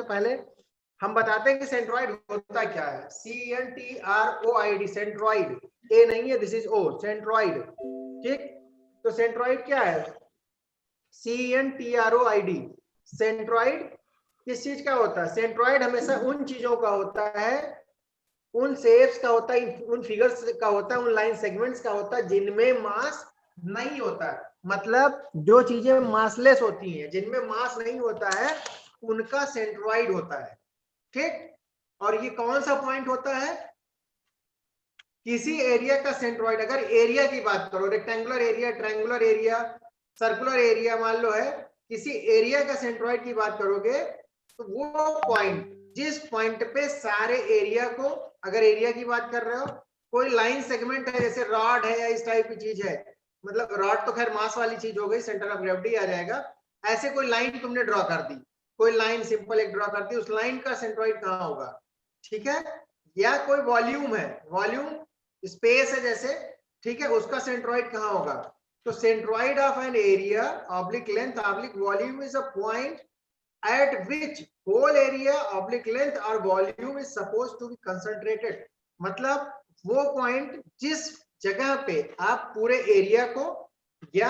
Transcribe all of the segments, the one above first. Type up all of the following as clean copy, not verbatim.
पहले हम बताते हैं कि सेंट्रॉइड होता क्या है। CENTROID, सेंट्रॉइड, ए नहीं है, दिस इज ओ, सेंट्रॉइड। ठीक, तो सेंट्रॉइड क्या है? CENTROID, सेंट्रॉइड किस चीज का होता है? सेंट्रॉइड हमेशा उन चीजों का होता है, उन शेप्स का होता है, उन फिगर्स का होता है, उन लाइन सेगमेंट्स का होता है जिनमें मास नहीं होता है। मतलब जो चीजें मासलेस होती हैं, जिनमें मास नहीं होता है, उनका सेंट्रॉइड होता है। ठीक, और ये कौन सा पॉइंट होता है? किसी एरिया का सेंट्रॉइड, अगर एरिया की बात करो, rectangular area, triangular area, circular area मान लो है, किसी एरिया का सेंट्रॉइड की बात करोगे तो वो पॉइंट, जिस पॉइंट पे सारे एरिया को, अगर एरिया की बात कर रहे हो, कोई लाइन सेगमेंट है जैसे रॉड है या इस टाइप की चीज है, मतलब रॉड तो खैर मास वाली चीज हो गई, सेंटर ऑफ ग्रेविटी आ जाएगा, ऐसे कोई लाइन तुमने ड्रॉ कर दी, कोई लाइन सिंपल एक ड्रॉ कर दी, उस लाइन का सेंट्रॉइड कहाँ होगा? ठीक है, या कोई वॉल्यूम है, वॉल्यूम स्पेस है जैसे, ठीक है, उसका सेंट्रॉइड कहाँ होगा? तो centroid of an area oblique length oblique volume is a point at which whole area oblique length or volume is supposed to be concentrated। मतलब वो पॉइंट जिस जगह पे आप पूरे एरिया को या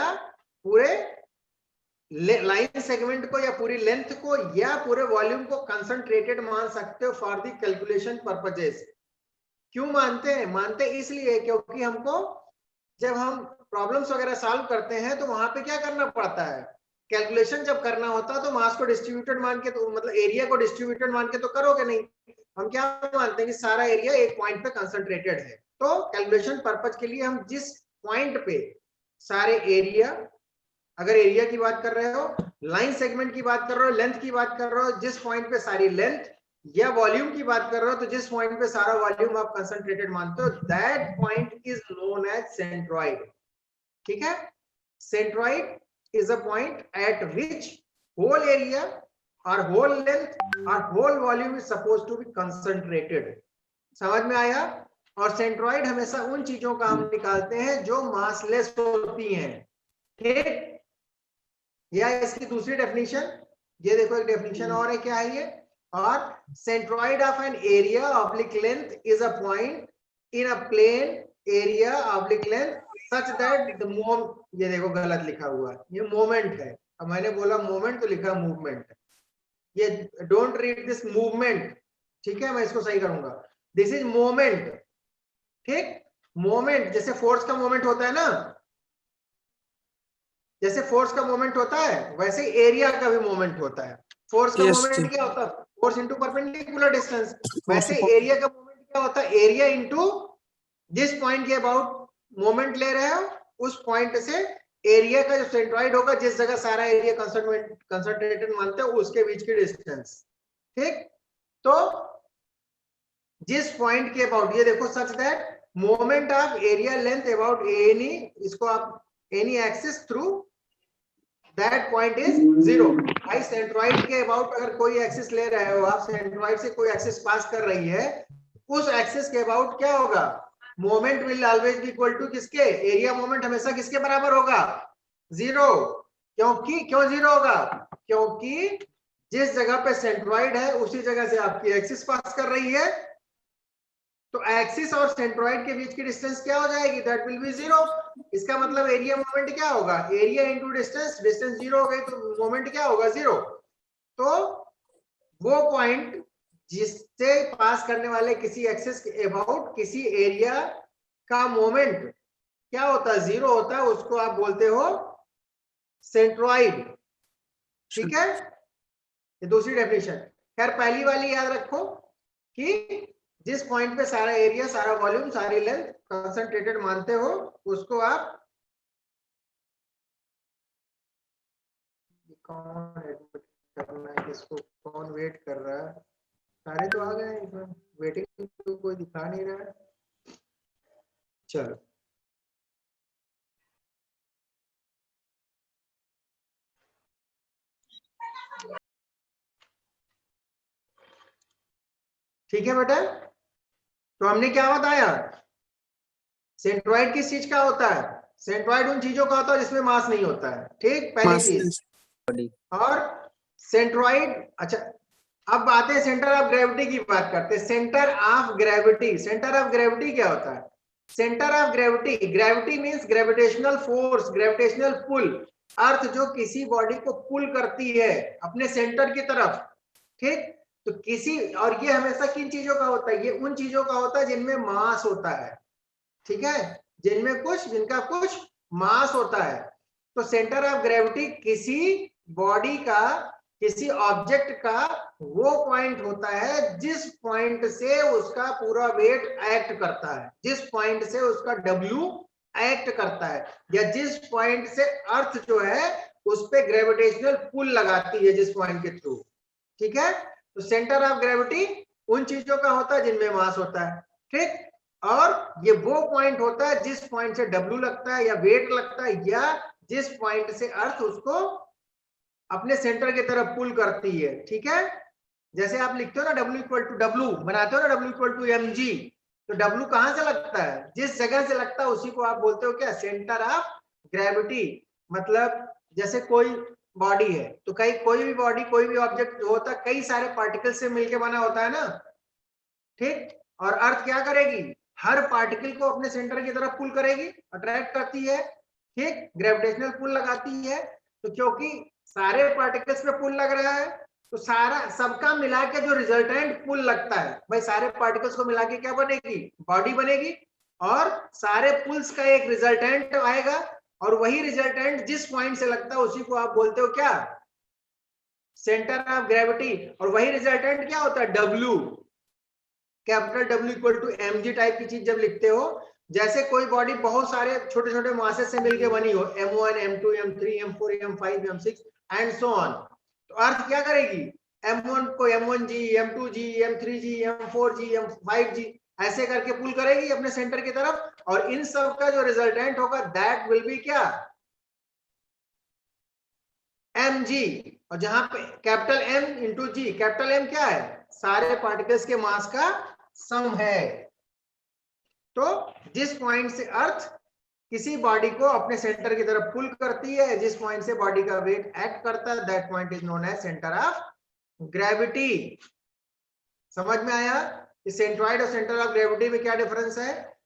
पूरे लाइन सेगमेंट को या पूरी लेंथ को या पूरे वॉल्यूम को कंसंट्रेटेड मान सकते हो फॉर द कैलकुलेशन पर्पजेस। क्यों मानते हैं? मानते इसलिए क्योंकि हमको जब हम प्रॉब्लम्स वगैरह सॉल्व करते हैं तो वहां पे क्या करना पड़ता है, कैलकुलेशन जब करना होता है तो मास को डिस्ट्रीब्यूटेड मान के, तो मतलब एरिया को डिस्ट्रीब्यूटेड मान के तो करोगे नहीं। हम क्या मानते हैं कि सारा एरिया एक पॉइंट पे कंसंट्रेटेड है, तो कैलकुलेशन पर्पज के लिए हम जिस पॉइंट पे सारे एरिया, अगर एरिया की बात कर रहे हो, लाइन सेगमेंट की बात कर रहे हो, लेंथ की बात कर रहे हो, जिस पॉइंट पे सारी लेंथ, या वॉल्यूम की बात कर रहे हो तो जिस पॉइंट पे सारा वॉल्यूम आप कंसंट्रेटेड मानते हो, that point is known as centroid. ठीक है, centroid is a point at which whole area or whole length or whole volume is supposed to be concentrated। समझ में आया? और सेंट्रॉइड हमेशा उन चीजों का हम निकालते हैं जो मासलेस होती हैं। ठीक, या इसकी दूसरी डेफिनेशन, ये देखो एक डेफिनेशन और है, क्या है ये? और centroid of an area oblique length is a point in a plain area oblique length such that the moment, ये देखो गलत लिखा हुआ है, ये मोमेंट है, अब मैंने बोला मोमेंट तो लिखा मूवमेंट, ये डोंट रीड दिस मूवमेंट, ठीक है, मैं इसको सही करूंगा, दिस इज मोमेंट। ठीक, मोमेंट जैसे फोर्स का मोमेंट होता है ना, जैसे फोर्स का मोमेंट होता है वैसे एरिया का भी मोमेंट होता है। फोर्स का मोमेंट क्या होता है? Force into perpendicular distance. वैसे एरिया का मोमेंट क्या होता है? एरिया इनटू जिस पॉइंट के अबाउट मोमेंट ले रहे हो उस पॉइंट से एरिया का जो सेंट्रॉइड होगा, जिस जगह सारा एरिया कंसंट्रेटेड मानते हो, उसके बीच की डिस्टेंस। ठीक, तो जिस पॉइंट के अबाउट, ये देखो such that moment of area length about any, इसको आप any axis through that point is zero. भाई सेंट्रॉइड के अबाउट अगर कोई एक्सिस ले रहे हो आप, सेंट्रॉइड से कोई एक्सिस पास कर रही है, उस एक्सिस के अबाउट क्या होगा? Moment will always be equal to किसके? एरिया मोमेंट हमेशा किसके बराबर होगा? जीरो। क्योंकि क्यों जीरो होगा? क्योंकि जिस जगह पे सेंट्रॉइड है उसी जगह से आपकी एक्सिस पास कर रही है, तो एक्सिस और सेंट्रॉइड के बीच की डिस्टेंस क्या हो जाएगी? That will B zero. इसका मतलब एरिया मोमेंट क्या होगा? Area into distance, distance zero हो गई तो मोमेंट क्या होगा? जीरो। तो वो पॉइंट जिससे पास करने वाले किसी एक्सिस के अबाउट किसी एरिया का मोमेंट क्या होता है? जीरो होता है, उसको आप बोलते हो सेंट्रॉइड। ठीक है, ये दूसरी डेफिनेशन। खैर पहली वाली याद रखो कि जिस पॉइंट पे सारा एरिया, सारा वॉल्यूम, सारी लेंथ कंसंट्रेटेड मानते हो, उसको आप, कौन एडमिट करना है किसको, कौन वेट कर रहा है? सारे तो आ गए इसमें, वेटिंग तो कोई दिखा नहीं रहा है। चलो ठीक है बेटा, तो हमने क्या बताया? सेंट्रॉइड किस चीज का होता है? सेंट्रॉइड उन चीजों का होता है जिसमें मास नहीं होता है। ठीक, पहली चीज। और सेंट्रॉइड, अच्छा अब आते हैं सेंटर ऑफ ग्रेविटी की बात करते हैं। Centre of gravity, centre of gravity क्या होता है? Centre of gravity, gravity means gravitational force, gravitational pull, earth जो किसी बॉडी को पुल करती है अपने सेंटर की तरफ, ठीक? तो किसी, और ये हमेशा किन चीजों का होता है? ये उन चीजों का होता है जिनमें मास होता है, ठीक है, जिनका कुछ मास होता है। तो सेंटर ऑफ ग्रेविटी किसी बॉडी का, किसी ऑब्जेक्ट का वो पॉइंट होता है जिस पॉइंट से उसका पूरा वेट एक्ट करता है, जिस पॉइंट से उसका डब्ल्यू एक्ट करता है, या जिस पॉइंट से अर्थ जो है उस पे ग्रेविटेशनल पुल लगाती है, जिस पॉइंट के थ्रू, ठीक है? तो सेंटर ऑफ ग्रेविटी उन चीजों का होता है जिनमें मास होता है, ठीक? और ये वो पॉइंट होता है जिस पॉइंट से डब्ल्यू लगता है या वेट लगता है, या जिस पॉइंट से अर्थ उसको अपने सेंटर की तरफ पुल करती है, ठीक है? जैसे आप लिखते हो ना W इक्वल टू डब्ल्यू, बनाते हो ना W इक्वल टू mg, तो W कहां से लगता है? जिस जगह से लगता है उसी को आप बोलते हो क्या? Centre of gravity. मतलब जैसे कोई बॉडी है, तो कई कोई भी बॉडी, कोई भी ऑब्जेक्ट जो होता है कई सारे पार्टिकल से मिलकर बना होता है ना, ठीक? और अर्थ क्या करेगी? हर पार्टिकल को अपने सेंटर की तरफ पुल करेगी, अट्रैक्ट करती है, ठीक? ग्रेविटेशनल पुल लगाती है। तो क्योंकि सारे पार्टिकल्स पे पुल लग रहा है, तो सारा सबका मिला के जो रिजल्टेंट पुल लगता है, भाई सारे पार्टिकल्स को मिला के क्या बनेगी? बॉडी बनेगी। और सारे पुल्स का एक रिजल्टेंट आएगा, और वही रिजल्टेंट जिस पॉइंट से लगता है उसी को आप बोलते हो क्या? Centre of gravity. और वही रिजल्टेंट क्या होता है? W, capital W equal to mg type की चीज जब लिखते हो, जैसे कोई बॉडी बहुत सारे छोटे छोटे मासेस से मिलकर बनी हो, m1 m2 m3 m4 m5 m6 and so on, तो अर्थ क्या करेगी? m1 को m1g, m2g, m3g, m4g, m5g ऐसे करके पुल करेगी अपने सेंटर की तरफ, और इन सब का जो रिजल्टेंट होगा दैट विल बी क्या? mg। और जहां पे कैपिटल M इंटू जी, कैपिटल M क्या है? सारे पार्टिकल्स के मास का सम है। तो जिस पॉइंट से अर्थ किसी बॉडी को अपने सेंटर की तरफ पुल करती है, जिस पॉइंट से बॉडी का वेट एक्ट करता है, that point is known as centre of gravity. समझ में आया कि सेंट्रॉइड और सेंटर ऑफ ग्रेविटी में क्या डिफरेंस है?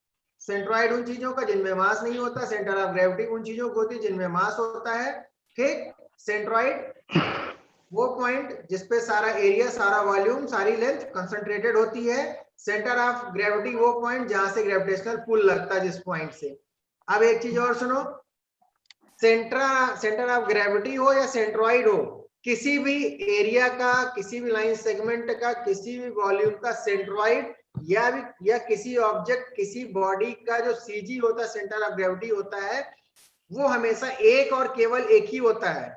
सेंट्रॉइड उन चीजों का जिनमें मास नहीं होता, सेंटर ऑफ ग्रेविटी उन चीजों को होती है जिनमें मास होता है, ठीक? सेंट्रॉइड वो पॉइंट जिसपे सारा एरिया, सारा वॉल्यूम, सारी लेंथ कंसंट्रेटेड होती है। सेंटर ऑफ ग्रेविटी वो पॉइंट जहां से ग्रेविटेशनल पुल लगता है, जिस पॉइंट से। अब एक चीज और सुनो, सेंटर ऑफ ग्रेविटी हो या सेंट्रॉइड हो, किसी भी एरिया का, किसी भी लाइन सेगमेंट का, किसी भी वॉल्यूम का सेंट्रॉइड या किसी ऑब्जेक्ट, किसी बॉडी का जो सीजी होता है, सेंटर ऑफ ग्रेविटी होता है, वो हमेशा एक और केवल एक ही होता है,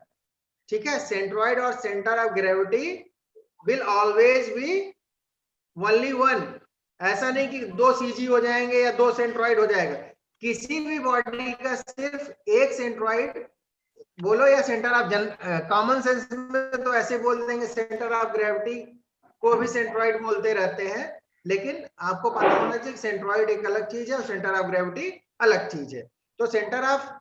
ठीक है? सेंट्रॉइड और centre of gravity will always B only one. ऐसा नहीं कि दो सीजी हो जाएंगे या दो सेंट्रॉइड हो जाएगा। किसी भी बॉडी का सिर्फ एक सेंट्रॉइड बोलो या सेंटर ऑफ, कॉमन सेंस में तो ऐसे बोल देंगे, सेंटर ऑफ ग्रेविटी को भी सेंट्रॉइड बोलते रहते हैं, लेकिन आपको पता होना चाहिए सेंट्रॉइड एक अलग चीज है और सेंटर ऑफ ग्रेविटी अलग चीज है। तो सेंटर ऑफ,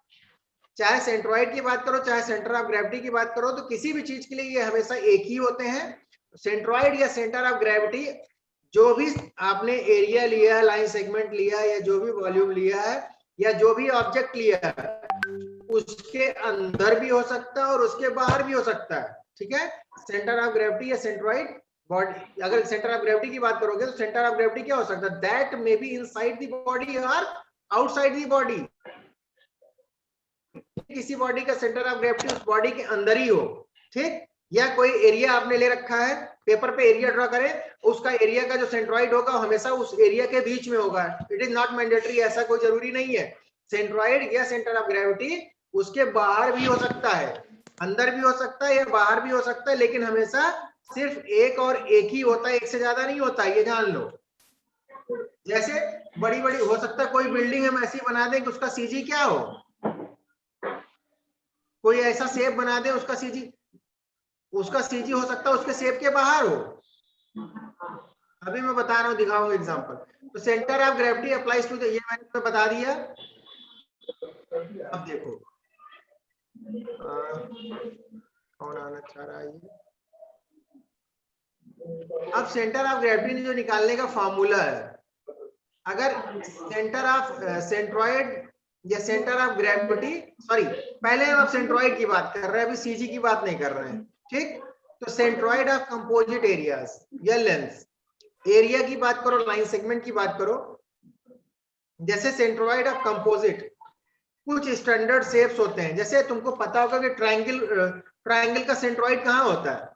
चाहे सेंट्रॉइड की बात करो चाहे सेंटर ऑफ ग्रेविटी की बात करो, तो किसी भी चीज के लिए ये हमेशा एक ही होते हैं। सेंट्रॉइड या सेंटर ऑफ ग्रेविटी, जो भी आपने एरिया लिया है, लाइन सेगमेंट लिया है, या जो भी वॉल्यूम लिया है, या जो भी ऑब्जेक्ट लिया है, उसके अंदर भी हो सकता है और उसके बाहर भी हो सकता है, ठीक है? सेंटर ऑफ ग्रेविटी या सेंट्रॉइड बॉडी, अगर सेंटर ऑफ ग्रेविटी की बात करोगे तो सेंटर ऑफ ग्रेविटी क्या हो सकता है? That may be inside the body और आउटसाइड द बॉडी। किसी बॉडी का सेंटर ऑफ ग्रेविटी उस बॉडी के अंदर ही हो, ठीक? या कोई एरिया आपने ले रखा है, पेपर पे एरिया ड्रॉ करें, उसका एरिया का जो सेंट्रॉइड होगा हमेशा उस एरिया के बीच में होगा। इट इज नॉट मैंडेटरी, ऐसा कोई जरूरी नहीं है। सेंट्रॉइड या सेंटर ऑफ ग्रेविटी उसके बाहर भी हो सकता है, अंदर भी हो सकता है या बाहर भी हो सकता है, लेकिन हमेशा सिर्फ एक और एक ही होता है, एक से ज्यादा नहीं होता, ये जान लो। जैसे बड़ी बड़ी हो सकता है कोई बिल्डिंग हम ऐसी बना दें कि उसका सीजी क्या हो, कोई ऐसा शेप बना दे उसका सीजी हो सकता है उसके शेप के बाहर हो। अभी मैं बता रहा हूँ, दिखाऊंगा एग्जांपल। तो centre of gravity applies to the, ये मैंने तो बता दिया। अब देखो कौन आना चाह रहा है ये, अब सेंटर ऑफ ग्रेविटी जो निकालने का फॉर्मूला है, अगर सेंटर ऑफ सेंट्रॉइड या सेंटर ऑफ ग्रेविटी, सॉरी पहले हम सेंट्रॉइड की बात कर रहे हैं, अभी सीजी की बात नहीं कर रहे हैं, ठीक। तो सेंट्रॉइड ऑफ कंपोजिट एरियाज या लेंस, एरिया की बात करो, लाइन सेगमेंट की बात करो, जैसे सेंट्रॉइड ऑफ कंपोजिट कुछ स्टैंडर्ड शेप्स होते हैं, जैसे तुमको पता होगा कि ट्रायंगल का सेंट्रॉइड कहाँ होता है,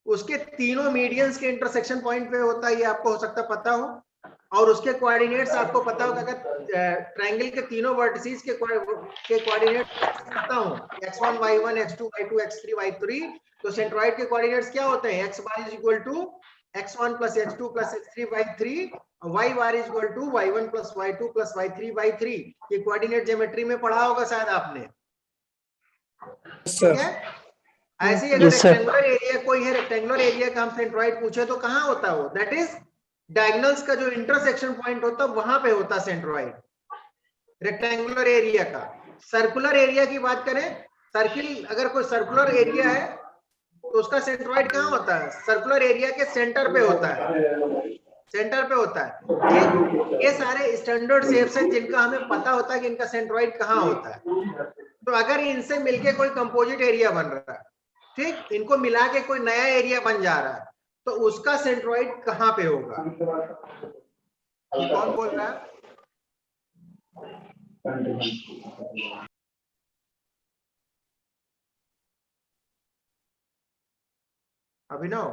उसके तीनों मीडियंस के इंटरसेक्शन पॉइंट पे होता है, ये आपको हो सकता पता हो, और उसके कोऑर्डिनेट्स आपको पता होगा, अगर ट्रायंगल के तीनों वर्टिसेस के कोऑर्डिनेट्स पता हो, x1 y1 x2 y2 x3 y3, तो सेंट्रॉइड के कोऑर्डिनेट्स क्या होते हैं, x bar = x1 + x2 + x3 y3, y bar = y1 + y2 + y3 y3। ये कोऑर्डिनेट ज्योमेट्री में पढ़ा होगा शायद आपने, ठीक है। ऐसे ही अगर रेक्टेंगुलर एरिया कोई है, रेक्टेंगुलर एरिया का हम सेंट्रॉइड पूछे तो कहां होता है वो, दैट इज डायगोनल्स का जो इंटरसेक्शन पॉइंट होता है वहां पे होता सेंट्रॉइड रेक्टेंगुलर एरिया का। सर्कुलर एरिया की बात करें, सर्किल अगर कोई सर्कुलर एरिया है तो उसका सेंट्रॉइड कहां होता है, सर्कुलर एरिया के सेंटर पे होता है, सेंटर पे होता है, ठीक। ये सारे स्टैंडर्ड शेप्स हैं जिनका हमें पता होता है कि इनका सेंट्रॉइड कहां होता है। तो अगर इनसे मिलके कोई कंपोजिट एरिया बन रहा है, ठीक, इनको मिला के कोई नया एरिया बन जा रहा है, तो उसका सेंट्रॉइड कहां पे होगा, कौन बोल रहा है? अभिनव,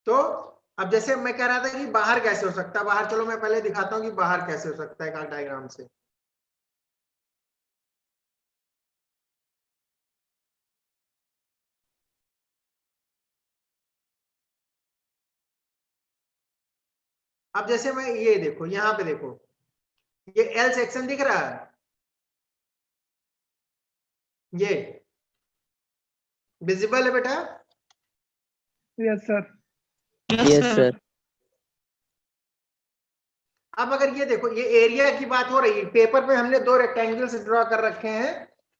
तो अब जैसे मैं कह रहा था कि बाहर कैसे हो सकता है, बाहर चलो मैं पहले दिखाता हूं कि बाहर कैसे हो सकता है डायग्राम से। अब जैसे मैं ये देखो, यहां पे देखो, ये एल सेक्शन दिख रहा है, ये विजिबल है बेटा? Yes sir. Yes sir. अब अगर ये देखो, ये एरिया की बात हो रही है, पेपर पे हमने दो रेक्टेंगल्स ड्रॉ कर रखे हैं,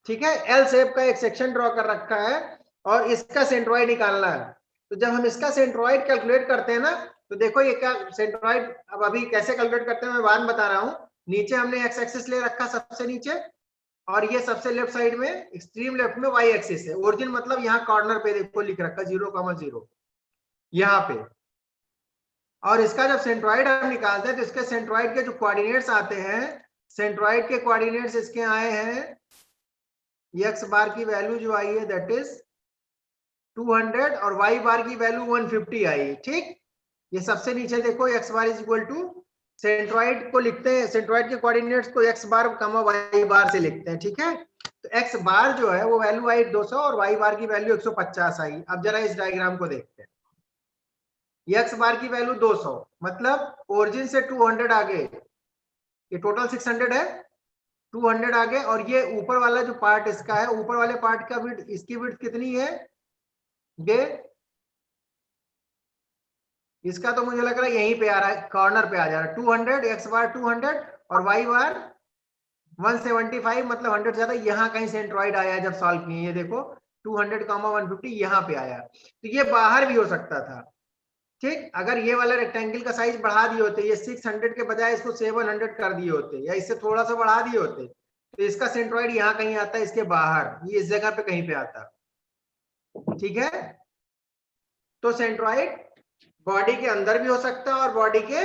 ठीक है, एल शेप का एक सेक्शन ड्रॉ कर रखा है और इसका सेंट्रॉइड निकालना है। तो जब हम इसका सेंट्रॉइड कैलकुलेट करते हैं ना, तो देखो ये क्या सेंट्रॉइड, अब अभी कैसे कैलकुलेट करते हैं मैं बाद में बता रहा हूं। नीचे हमने एक्स एक्सिस ले रखा सबसे नीचे, और ये सबसे लेफ्ट साइड में एक्सट्रीम लेफ्ट में वाई एक्सिस है। ओरिजिन मतलब यहाँ कॉर्नर पे देखो लिख रखा 0,0 यहाँ पे। और इसका जब सेंट्रॉइड हम निकालते हैं तो इसके सेंट्रॉइड के जो कोऑर्डिनेट्स आते हैं, सेंट्रॉइड के कोऑर्डिनेट्स इसके आए हैं, एक्स बार की वैल्यू जो आई है दैट इज 200 और वाई बार की वैल्यू 150 आई, ठीक। ये सबसे नीचे देखो एक्स बार = सेंट्रॉइड को लिखते हैं, सेंट्रॉइड के कोऑर्डिनेट्स को एक्स बार, वाई बार से लिखते हैं, ठीक है। तो एक्स बार जो है वो वैल्यू आई 200 और वाई बार की वैल्यू 150 आई। अब जरा इस डायग्राम को देखते हैं, एक्स बार की वैल्यू 200 मतलब ओरिजिन से 200 आगे, ये टोटल 600 है, 200 आगे, और ये ऊपर वाला जो पार्ट इसका है, ऊपर वाले पार्ट का विड्थ, इसकी विड्थ कितनी है, ये इसका तो मुझे लग रहा है यहीं पे आ रहा है, कॉर्नर पे आ जा रहा है 200, एक्स बार 200 और वाई बार 175, मतलब 100 ज्यादा, यहाँ कहीं सेंट्रॉइड आया जब सॉल्व किए, ये देखो 200, 150 यहाँ पे आया। तो ये बाहर भी हो सकता था, ठीक। अगर ये वाला रेक्टेंगल का साइज बढ़ा दिए होते, ये 600 के बजाय इसको 700 कर दिए होते, या इससे थोड़ा सा बढ़ा दिए होते, तो इसका सेंट्रॉइड यहाँ कहीं आता है, इसके बाहर, ये इस जगह पे कहीं पे आता, ठीक है। तो सेंट्रॉइड बॉडी के अंदर भी हो सकता है और बॉडी के,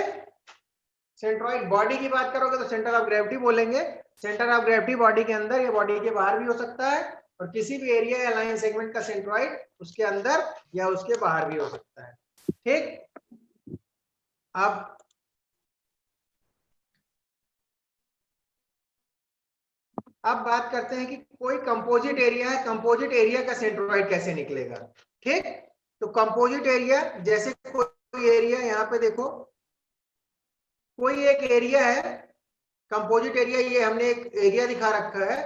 सेंट्रॉइड बॉडी की बात करोगे तो सेंटर ऑफ ग्रेविटी बोलेंगे, सेंटर ऑफ ग्रेविटी बॉडी के अंदर या बॉडी के बाहर भी हो सकता है, और किसी भी एरिया या लाइन सेगमेंट का सेंट्रॉइड उसके अंदर या उसके बाहर भी हो सकता है, ठीक। अब बात करते हैं कि कोई कंपोजिट एरिया है, कंपोजिट एरिया का सेंट्रॉइड कैसे निकलेगा, ठीक। तो कंपोजिट एरिया, जैसे कोई एरिया, यहाँ पे देखो कोई एक एरिया है कंपोजिट एरिया, ये हमने एक एरिया दिखा रखा है।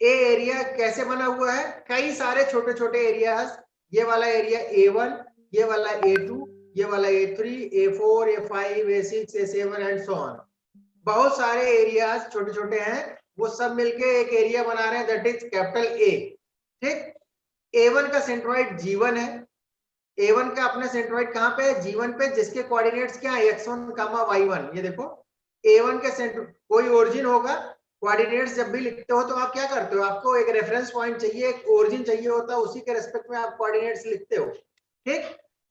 ए एरिया कैसे बना हुआ है, कई सारे छोटे छोटे एरियाज, ये वाला एरिया A1, ये वाला A2, ये वाला A3, A4, A5, A6, A7 and so on. बहुत सारे एरियाज छोटे छोटे हैं वो सब मिलके एक एरिया बना रहे हैं, दैट इज कैपिटल ए। ठीक, A1 का सेंट्रॉइड G1 है। A1 का अपना सेंट्रॉइड कहां पे है? G1 पे, जिसके कोऑर्डिनेट्स क्या है? x1, y1। ये देखो A1 के सेंटर कोई ओरिजिन होगा, कोऑर्डिनेट्स जब भी लिखते हो तो आप क्या करते हो? आपको एक रेफरेंस पॉइंट चाहिए, एक ओरिजिन चाहिए होता है, उसी के रेस्पेक्ट में आप कोऑर्डिनेट्स लिखते हो। ठीक,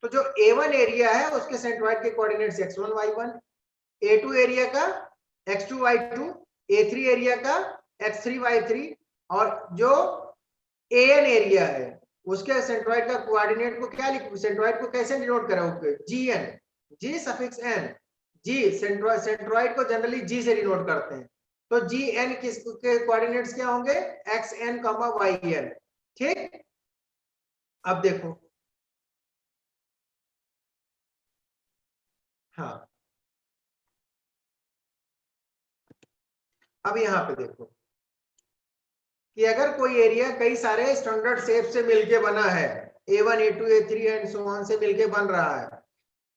तो जो A1 एरिया है उसके सेंट्रॉइड के coordinates x1, y1, A2 area का x2, y2, A3 एरिया का x3, y3, और जो AN एरिया है उसके सेंट्रॉइड का कोऑर्डिनेट को क्या लिखो? सेंट्रॉइड को कैसे डिनोट करोगे? GN, G suffix N, G centroid को जनरली G से डिनोट करते हैं, तो GN किसके कोऑर्डिनेट्स क्या होंगे? XN, YN। ठीक, अब देखो, हाँ अब यहां पे देखो कि अगर कोई एरिया कई सारे स्टैंडर्ड शेप से मिलके बना है, A1, A2, A3 and so on से मिलके बन रहा है,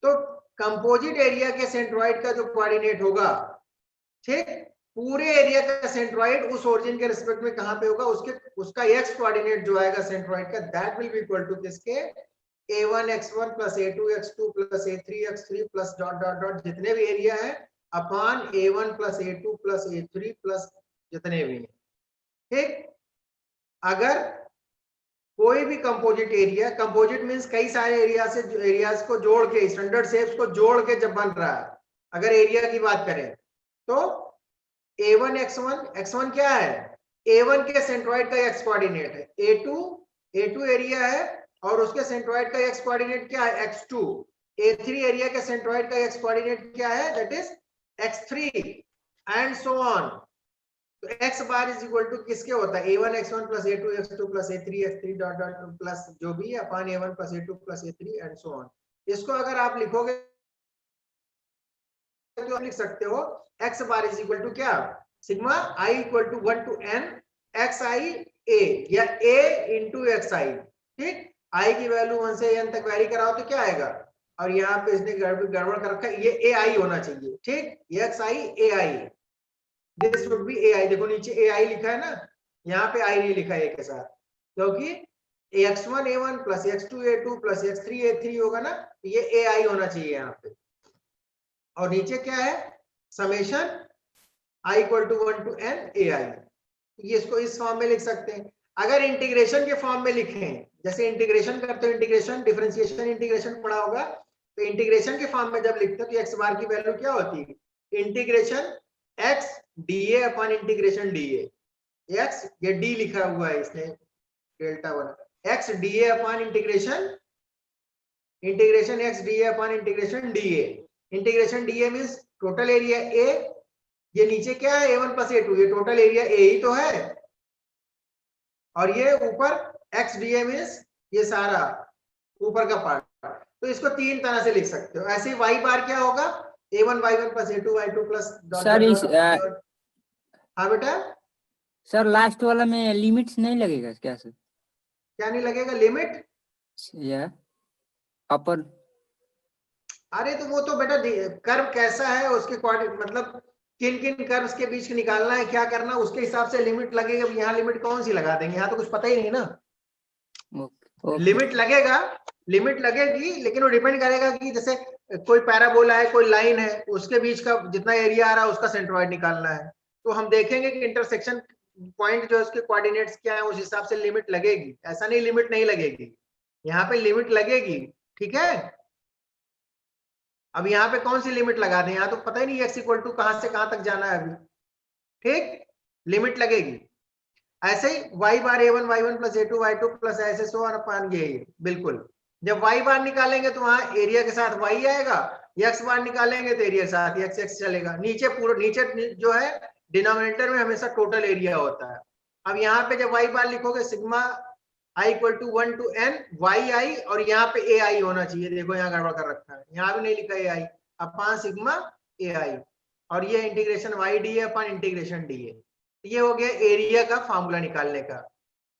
तो कंपोजिट एरिया के सेंट्रॉइड का जो कोऑर्डिनेट होगा, ठीक, पूरे एरिया का सेंट्रॉइड उस ओरिजिन के रिस्पेक्ट में कहां पे होगा? उसका x कोऑर्डिनेट जो आएगा सेंट्रॉइड का, that will be equal to किसके? A1 x1 plus A2 x2 plus A3 x3 plus dot dot dot जितने भी एरिया है upon A1 plus A2 plus A3 plus जितने भी हैं। ठीक, अगर कोई भी कंपोजिट एरिया, कंपोजिट मींस कई सारे एरियाज को जोड़ के, स्टैंडर्ड शेप्स को जोड़ के जब बन रहा है, अगर एरिया की बात करें तो A1 x1 क्या है? A1 के सेंट्रॉइड का x कोऑर्डिनेट है, A2 एरिया है और उसके सेंट्रॉइड का x कोऑर्डिनेट क्या है? x2, A3 एरिया के सेंट्रॉइड का x कोऑर्डिनेट क्या है? That is x3 and so on. तो x bar is equal to किसके होता है? A1 x1 plus A2 x2 plus A3 x3 dot dot plus जो भी है upon A1 plus A2 plus A3 and so on. इसको अगर आप लिखोगे तो आप लिख सकते हो x bar is equal to क्या? Sigma i equal to 1 to n xi a, या a इंटू xi। ठीक, i की वैल्यू 1 से n तक वेरी कराओ तो क्या आएगा? और यहाँ पे इसने गड़बड़ कर रखा है, ये ai होना चाहिए। ठीक, ये xi ai, this would be ai। देखो नीचे ai लिखा है ना, यहाँ पे i नहीं लिखा है a के साथ, क्योंकि x1 a1 plus x2 a2 plus x3 a3 होगा ना, ये ai होना चाहिए यहाँ पे। और नीचे क्या है? Summation i equal to 1 to n ai। ये इसको इस फॉर्म में लिख सकते हैं। अगर इंटीग्रेशन के फॉर्म में लिखें, जैसे इंटीग्रेशन करते हो, इंटीग्रेशन डिफरेंशिएशन इंटीग्रेशन पढ़ा होगा, तो इंटीग्रेशन के फॉर्म में जब लिखते हो तो x बार की वैल्यू क्या होती है? Integration x dA upon integration dA। x, ये d लिखा हुआ है इसने डेल्टा बना, x dA upon integration x dA upon integration dA। Integration dA means total area A, ये नीचे क्या है? A1 प्लस A2, ये टोटल एरिया A ही तो है, और ये ऊपर x dA मींस ये सारा ऊपर का पार्ट। तो इसको तीन तरह से लिख सकते हो। ऐसे ही y बार क्या होगा? A1 y1 plus A2 y2 plus sir हाँ बेटा, सर लास्ट वाला में लिमिट्स नहीं लगेगा क्या सर? क्या नहीं लगेगा? लिमिट या अपर? अरे तो वो तो बेटा कर्व कैसा है उसके मतलब किन किन कर्व्स के बीच निकालना है, क्या करना, उसके हिसाब से लिमिट लगेगा। यहाँ लिमिट कौन सी लगा देंगे? यहाँ तो कुछ पता ही नहीं ना। लिमिट लगेगा, लिमिट लगेगी, लेकिन वो डिपेंड करेगा कि जैसे कोई पैराबोला है, कोई लाइन है, उसके बीच का जितना एरिया आ रहा है उसका सेंट्रॉइड निकालना है, तो हम देखेंगे कि इंटरसेक्शन पॉइंट जो है उसके कोऑर्डिनेट्स क्या है, उस हिसाब से लिमिट लगेगी। ऐसा नहीं लिमिट नहीं लगेगी, यहाँ पे लिमिट लगेगी। ठीक है, अब यहाँ पे कौन सी लिमिट लगा दें? यहाँ तो पता ही नहीं x इक्वल टू कहां से कहां तक जाना है अभी। ठीक, लिमिट लगेगी। ऐसे ही y बार a1 y1 plus a2 y2 plus ऐसे सो ऑन ये बिल्कुल। जब y बार निकालेंगे तो वहां एरिया के साथ y आएगा, x बार निकालेंगे तो एरिया के साथ x चलेगा। नीचे पूरा नीचे जो है डिनोमिनेटर में हमेशा टोटल एरिया होता है। अब यहाँ पे जब y बार लिखोगे sigma i equal to 1 to n yi, और यहाँ पे ai होना चाहिए। देखो यहाँ गड़बड़ कर रखा है, यहाँ भी नहीं लिखा ai, अपॉन सिग्मा ai, और ये integration y dA upon integration dA। ये हो गया एरिया का फॉर्मूला निकालने का।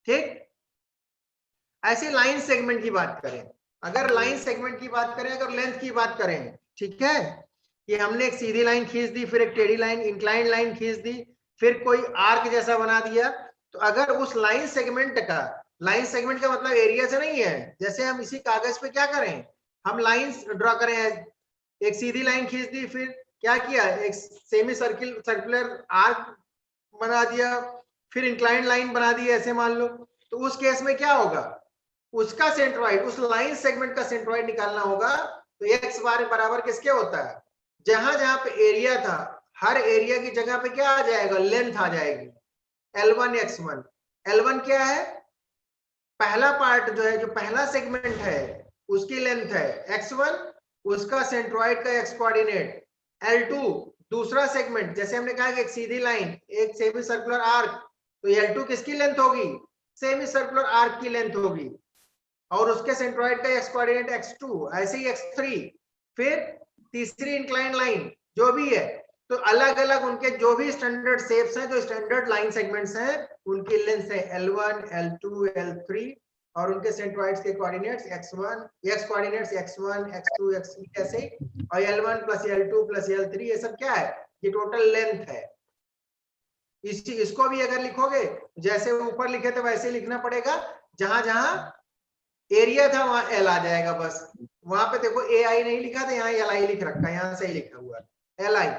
ठीक, ऐसे लाइन सेगमेंट की बात करें, अगर लाइन सेगमेंट की बात करें, अगर लेंथ की बात करें, ठीक है, कि हमने एक सीधी लाइन खींच दी, फिर एक टेढ़ी लाइन इंक्लाइंड लाइन खींच दी, फिर कोई आर्क जैसा बना दिया। तो अगर उस लाइन सेगमेंट का मतलब एरिया से नहीं है, जैसे हम इसी कागज पे क्या करें, हम लाइंस ड्रॉ करें, एक सीधी लाइन खींच दी, फिर क्या किया, एक सेमी सर्कुलर आर्क बना दिया, फिर इंक्लाइंड लाइन बना दी ऐसे मान लो, तो उस केस में क्या होगा, उसका सेंट्रॉइड, उस लाइन सेगमेंट का सेंट्रॉइड निकालना होगा। तो एक्स बार बराबर किसके होता है, जहां जहां पे एरिया था हर एरिया की जगह पे क्या आ जाएगा, लेंथ आ जाएगी, L1 x1। L1 क्या है, पहला पार्ट जो है, जो पहला सेगमेंट है उसकी लेंथ है x1, उसका सेंट्रॉइड का x कोऑर्डिनेट। L2 दूसरा सेगमेंट, जैसे हमने कहा कि एक सीधी लाइन, एक सेमी सर्कुलर आर्क, तो L2 किसकी लेंथ होगी, सेमी सर्कुलर आर्क की लेंथ होगी, और उसके सेंट्रॉइड का x कोऑर्डिनेट x2, ऐसे ही x3। फिर तीसरी इंक्लाइन लाइन जो भी है, तो अलग अलग उनके जो भी स्टैंडर्ड शेप्स हैं, जो स्टैंडर्ड लाइन सेगमेंट्स हैं, उनकी लेंथ है L1, L2, L3, और उनके सेंट्रॉइड्स के coordinates x1, x coordinates x1, x2, x3 ऐसे, और L1 plus L2 plus L3, ये सब क्या है, ये टोटल लेंथ है। इसको भी अगर लिखोगे जैसे ऊपर लिखे थे वैसे लिखना पड़ेगा, जहां जहां एरिया था वहां एल आ जाएगा बस। वहां पे देखो ए आई नहीं लिखा था, यहाँ एल आई लिख रखा है, यहाँ से ही लिखा हुआ है एल आई।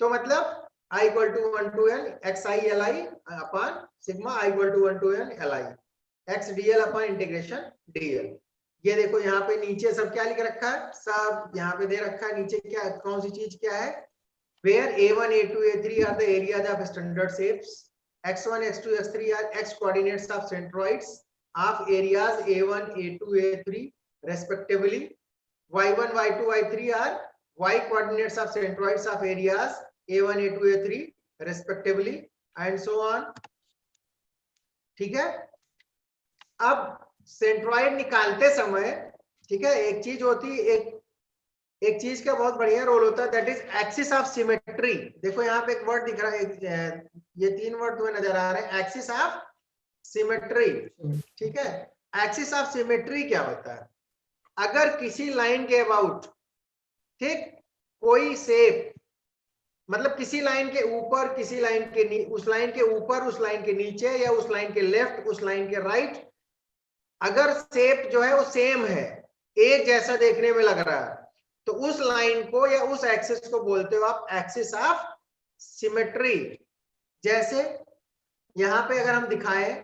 तो मतलब I equal to 1 to n X I L I upon sigma I equal to 1 to n L I X D L upon integration D L. ये देखो यहाँ पे नीचे सब क्या लिख रखा है, सब यहाँ पे दे रखा है, नीचे क्या कौन सी चीज क्या है, where a1 a2 a3 are the areas of standard shapes, x1 x2 x3 are x coordinates of centroids of areas a1 a2 a3 respectively, y1 y2 y3 are y coordinates of centroids of areas a1 a2 a3 respectively and so on। ठीक है, अब centroid निकालते समय, ठीक है, एक चीज होती है, एक चीज का बहुत बढ़िया रोल होता है, that is axis of symmetry. देखो यहाँ पे एक वर्ड दिख रहा है, ये तीन वर्ड तुम्हें नजर आ रहे हैं, एक्सिस ऑफ सिमेट्री। ठीक है, एक्सिस ऑफ सिमेट्री क्या होता है, अगर किसी लाइन के अबाउट, ठीक, कोई शेप, मतलब किसी लाइन के ऊपर, किसी लाइन के उस लाइन के ऊपर, उस लाइन के नीचे, या उस लाइन के लेफ्ट, उस लाइन के राइट, अगर शेप जो है वो सेम है, एक जैसा देखने में लग रहा है, तो उस लाइन को या उस एक्सिस को बोलते हो आप एक्सिस ऑफ सिमेट्री। जैसे यहां पे अगर हम दिखाएं,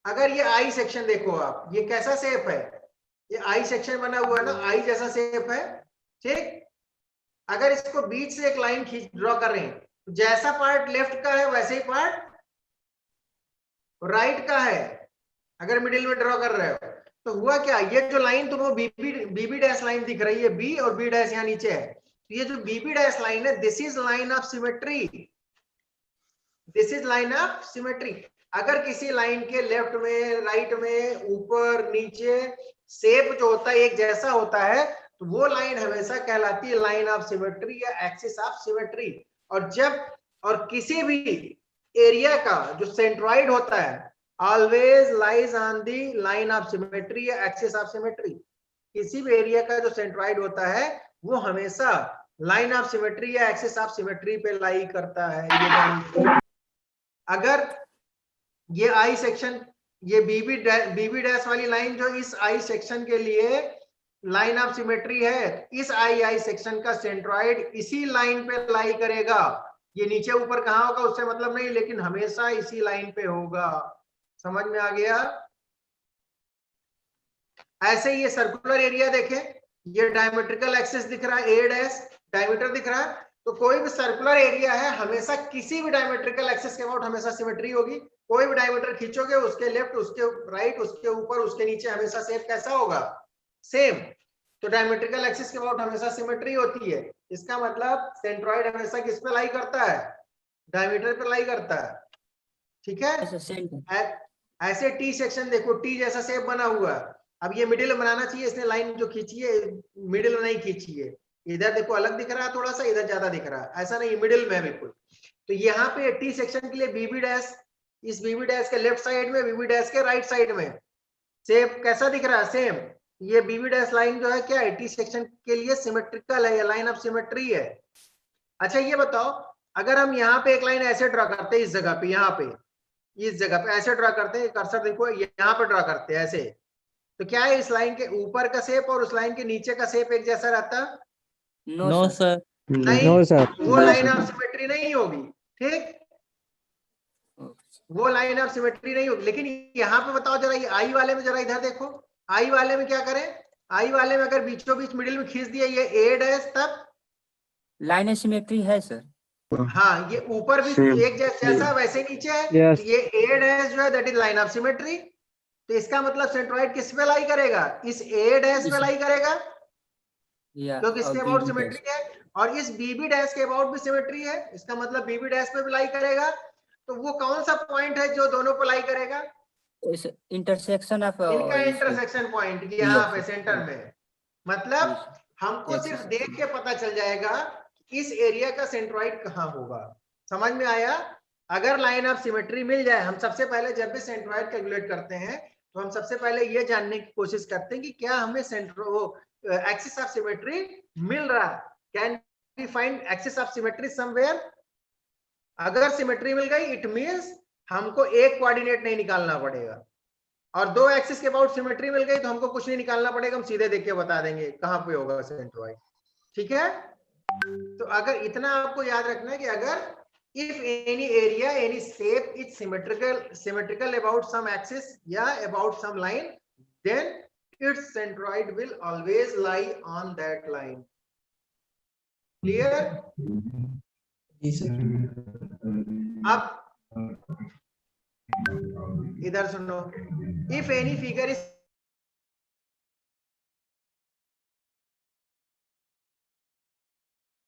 अगर ये आई सेक्शन देखो आप, ये कैसा शेप है, ये आई सेक्शन बना हुआ है ना, आई जैसा शेप है, ठीक। अगर इसको बीच से एक लाइन खींच ड्रॉ कर रहे हैं, तो जैसा पार्ट लेफ्ट का है वैसे ही पार्ट राइट का है, अगर मिडिल में ड्रॉ कर रहे हो। तो हुआ क्या, ये जो लाइन तुम्हें बीबी डैश लाइन दिख रही है, बी और बी डैश यहाँ नीचे है, तो ये जो बीबी डैश लाइन है, this is line of symmetry, this is line of symmetry. अगर किसी लाइन के लेफ्ट में, राइट में, ऊपर नीचे शेप जो होता है एक जैसा होता है, तो वो लाइन हमेशा कहलाती है लाइन ऑफ सिमेट्री या एक्सिस ऑफ सिमेट्री। और किसी भी एरिया का जो सेंट्रॉइड होता है always lies on the line of symmetry या axis of symmetry। किसी भी एरिया का जो सेंट्रॉइड होता है वो हमेशा लाइन ऑफ सिमेट्री या एक्सिस ऑफ सिमेट्री पे लाई करता है। अगर ये आई सेक्शन, ये बीबी डैश वाली लाइन जो इस आई सेक्शन के लिए लाइन ऑफ सिमेट्री है, इस आई सेक्शन का सेंट्रॉइड इसी लाइन पे लाई करेगा। ये नीचे ऊपर कहाँ होगा उससे मतलब नहीं, लेकिन हमेशा इसी लाइन पे होगा। समझ में आ गया। ऐसे ये सर्कुलर एरिया देखें, ये डायमेट्रिकल एक्सिस दिख रहा है, ए डैश डायमीटर दिख रहा है, तो कोई भी सर्कुलर एरिया है हमेशा किसी भी डायमेट्रिकल एक्सिस के अबाउट हमेशा सिमेट्री होगी। कोई भी डायमीटर खींचोगे, उसके लेफ्ट, उसके राइट, उसके ऊपर, उसके नीचे हमेशा शेप कैसा होगा, सेम। तो डायमेट्रिकल एक्सिस के अबाउट हमेशा सिमेट्री होती है। इसका मतलब सेंट्रॉइड हमेशा किस पे लाई करता है, डायमीटर पे लाई करता है। ठीक है, ऐसे टी सेक्शन देखो, टी जैसा शेप बना हुआ है। अब ये मिडिल में बनाना चाहिए, इसने लाइन जो खींची है मिडिल में नहीं खींची है, इधर देखो अलग दिख रहा है थोड़ा सा, इधर ज्यादा दिख रहा है, ऐसा नहीं, मिडिल में बिल्कुल। तो यहाँ पे टी सेक्शन के लिए बीबी डैश, इस बीबी डैश के लेफ्ट साइड में, बीबी डैश के राइट साइड में शेप कैसा दिख रहा है, सेम। ये बीबी डैश लाइन जो है क्या है, टी सेक्शन के लिए सिमेट्रिकल है, लाइन ऑफ सिमेट्री है। अच्छा ये बताओ, अगर हम यहाँ पे एक लाइन ऐसे ड्रा करते हैं, इस जगह पे, यहाँ पे इस जगह पे ऐसे ड्रा करते हैं, कर्सर देखो यहाँ पे ड्रा करते हैं ऐसे, तो क्या है इस लाइन के ऊपर का शेप और उस लाइन के नीचे का शेप एक जैसा रहता? No no sir. सर। नहीं, नो सर। वो लाइन ऑफ सिमेट्री नहीं होगी। ठीक, वो लाइन ऑफ सिमेट्री नहीं होगी। लेकिन यहाँ पे बताओ जरा, ये आई वाले में जरा इधर देखो, आई वाले में क्या करें? आई वाले में अगर बीचों बीच मिडिल में खींच दिया ये ए डैश, तब लाइन सिमेट्री है सर। हाँ, ये ऊपर भी एक जैसा वैसे नीचे है, Yes. तो ये ए डैश जो है that is line of symmetry. तो इसका मतलब सेंट्रोइड किस पे लाई करेगा? इस ए डैश पे लाई करेगा, या क्योंकि इसके और अबाउट BB सिमेट्री है, और इस बीबी डैश के अबाउट भी सिमेट्री है, इसका मतलब बीबी डैश पे भी लाई करेगा। तो वो कौन सा पॉइंट है जो दोनों पे लाई करेगा? इस इंटरसेक्शन ऑफ इनका इंटरसेक्शन पॉइंट यहाँ पे सेंटर में। मतलब हमको Yes, सिर्फ sir. देख के पता चल जाएगा कि इस एरिया का सेंट्रोइड कहाँ होगा। समझ में आया? अगर लाइन ऑफ सिमेट्री मिल जाए, हम सबसे पहले जब भी सेंट्रोइड कैलकुलेट करते हैं तो हम सबसे पहले ये जानने की कोशिश करते हैं कि क्या हमें एक्सिस ऑफ सिमेट्री मिल रहा है। Can we find axis of symmetry somewhere? अगर सिमेट्री मिल गई इट मींस हमको एक कोऑर्डिनेट नहीं निकालना पड़ेगा, और दो एक्सिस के अबाउट सिमेट्री मिल गई तो हमको कुछ नहीं निकालना पड़ेगा, हम सीधे देख के बता देंगे कहां पे होगा सेंट्रोइड। ठीक है, तो अगर इतना आपको याद रखना है कि अगर if any area, any shape is symmetrical about some axis या about some line, then its centroid will always lie on that line. Clear? जी सर। अब इधर सुनो, if any figure is